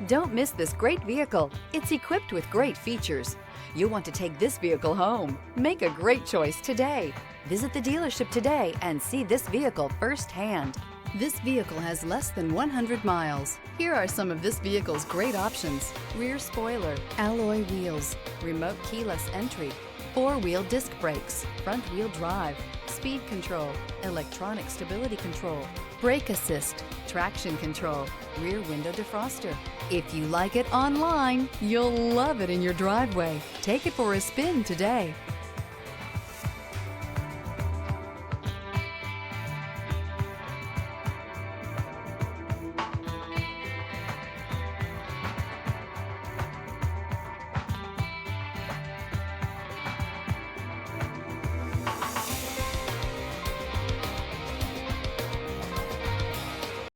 Don't miss this great vehicle. It's equipped with great features. You'll want to take this vehicle home. Make a great choice today. Visit the dealership today and see this vehicle firsthand. This vehicle has less than 100 miles. Here are some of this vehicle's great options: rear spoiler, alloy wheels, remote keyless entry, four-wheel disc brakes, front-wheel drive, speed control, electronic stability control, brake assist, traction control, rear window defroster. If you like it online, you'll love it in your driveway. Take it for a spin today.